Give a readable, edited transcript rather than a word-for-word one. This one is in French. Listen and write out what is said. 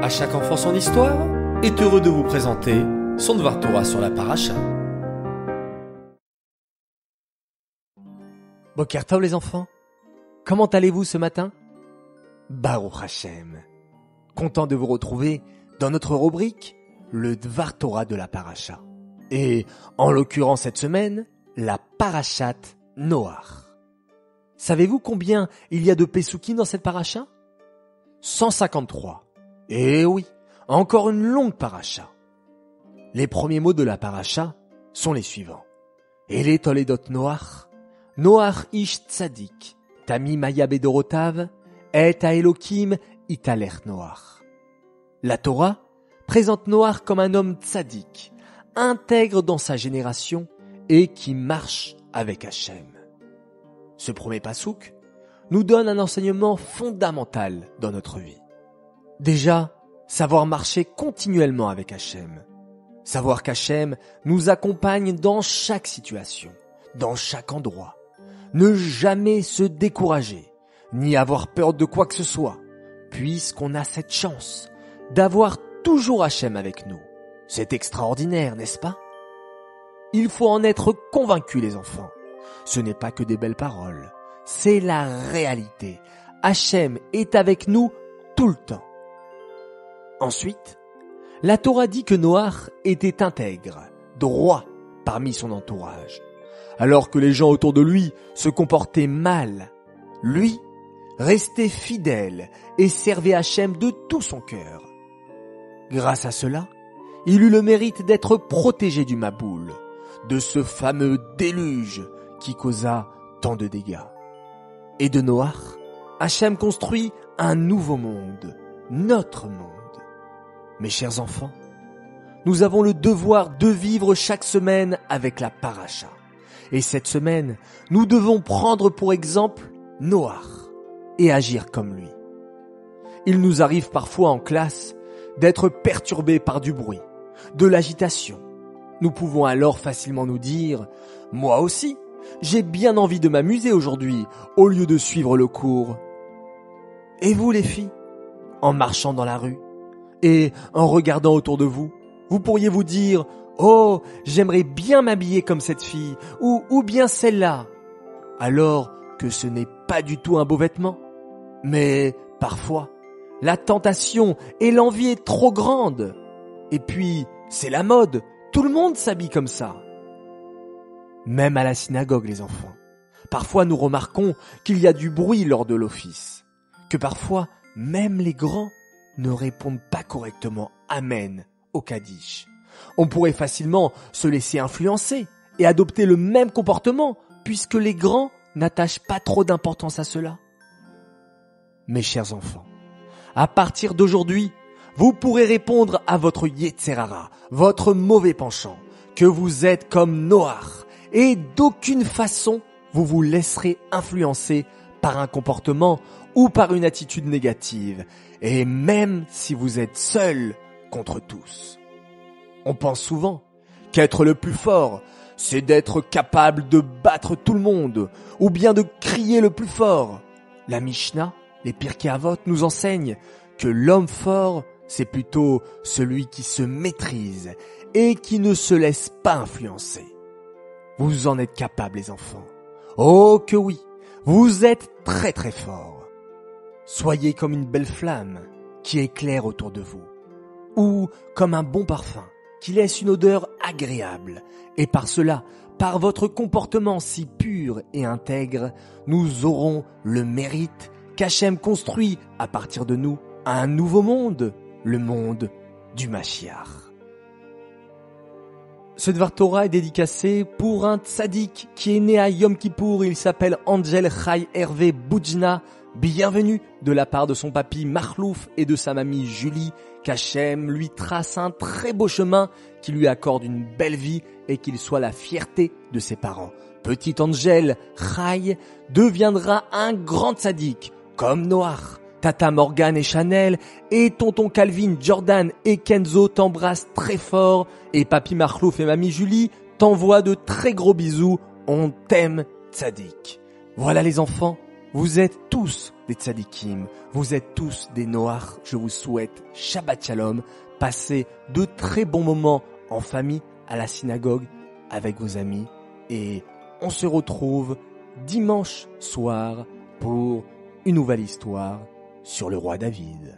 À chaque enfant son histoire est heureux de vous présenter son Dvar Torah sur la paracha. Boker Tov les enfants, comment allez-vous ce matin? Baruch Hashem, content de vous retrouver dans notre rubrique le Dvar Torah de la paracha. Et en l'occurrence cette semaine, la parachat Noach. Savez-vous combien il y a de Pesukim dans cette paracha? 153. Eh oui, encore une longue paracha. Les premiers mots de la paracha sont les suivants. Ele toledot Noach, Noach ish tzadik, tami maya bedorotav, et a Elokim italech Noach. La Torah présente Noach comme un homme tzadik, intègre dans sa génération et qui marche avec Hachem. Ce premier pasouk nous donne un enseignement fondamental dans notre vie. Déjà, savoir marcher continuellement avec Hachem. Savoir qu'Hachem nous accompagne dans chaque situation, dans chaque endroit. Ne jamais se décourager, ni avoir peur de quoi que ce soit, puisqu'on a cette chance d'avoir toujours Hachem avec nous. C'est extraordinaire, n'est-ce pas? Il faut en être convaincu, les enfants. Ce n'est pas que des belles paroles, c'est la réalité. Hachem est avec nous tout le temps. Ensuite, la Torah dit que Noach était intègre, droit parmi son entourage. Alors que les gens autour de lui se comportaient mal, lui restait fidèle et servait Hachem de tout son cœur. Grâce à cela, il eut le mérite d'être protégé du Maboul, de ce fameux déluge qui causa tant de dégâts. Et de Noach, Hachem construit un nouveau monde, notre monde. Mes chers enfants, nous avons le devoir de vivre chaque semaine avec la paracha. Et cette semaine, nous devons prendre pour exemple Noach et agir comme lui. Il nous arrive parfois en classe d'être perturbés par du bruit, de l'agitation. Nous pouvons alors facilement nous dire « Moi aussi, j'ai bien envie de m'amuser aujourd'hui au lieu de suivre le cours. » Et vous les filles, en marchant dans la rue et en regardant autour de vous, vous pourriez vous dire « Oh, j'aimerais bien m'habiller comme cette fille ou bien celle-là » alors que ce n'est pas du tout un beau vêtement. Mais parfois, la tentation et l'envie est trop grande. Et puis, c'est la mode, tout le monde s'habille comme ça. Même à la synagogue, les enfants. Parfois, nous remarquons qu'il y a du bruit lors de l'office. Que parfois, même les grands ne répondent pas correctement « Amen » au Kaddish. On pourrait facilement se laisser influencer et adopter le même comportement puisque les grands n'attachent pas trop d'importance à cela. Mes chers enfants, à partir d'aujourd'hui, vous pourrez répondre à votre Yetzer Hara, votre mauvais penchant, que vous êtes comme Noach et d'aucune façon vous vous laisserez influencer par un comportement ou par une attitude négative, et même si vous êtes seul contre tous. On pense souvent qu'être le plus fort, c'est d'être capable de battre tout le monde, ou bien de crier le plus fort. La Mishnah, les Pirkei Avot nous enseignent que l'homme fort, c'est plutôt celui qui se maîtrise et qui ne se laisse pas influencer. Vous en êtes capables, les enfants. Oh que oui, vous êtes très très forts. Soyez comme une belle flamme qui éclaire autour de vous, ou comme un bon parfum qui laisse une odeur agréable. Et par cela, par votre comportement si pur et intègre, nous aurons le mérite qu'Hachem construit à partir de nous un nouveau monde, le monde du Mashiach. Ce Dvar Torah est dédicacé pour un tzaddik qui est né à Yom Kippour. Il s'appelle Angel Chai Hervé Boudjna. Bienvenue de la part de son papy Marlouf et de sa mamie Julie, qu'Hachem lui trace un très beau chemin, qui lui accorde une belle vie et qu'il soit la fierté de ses parents. Petit Angel Chai deviendra un grand tzaddik, comme Noach. Tata Morgan et Chanel et tonton Calvin, Jordan et Kenzo t'embrassent très fort et papy Marlouf et mamie Julie t'envoient de très gros bisous. On t'aime, tzaddik. Voilà les enfants. Vous êtes tous des tzadikim, vous êtes tous des Noach. Je vous souhaite Shabbat Shalom. Passez de très bons moments en famille, à la synagogue, avec vos amis. Et on se retrouve dimanche soir pour une nouvelle histoire sur le roi David.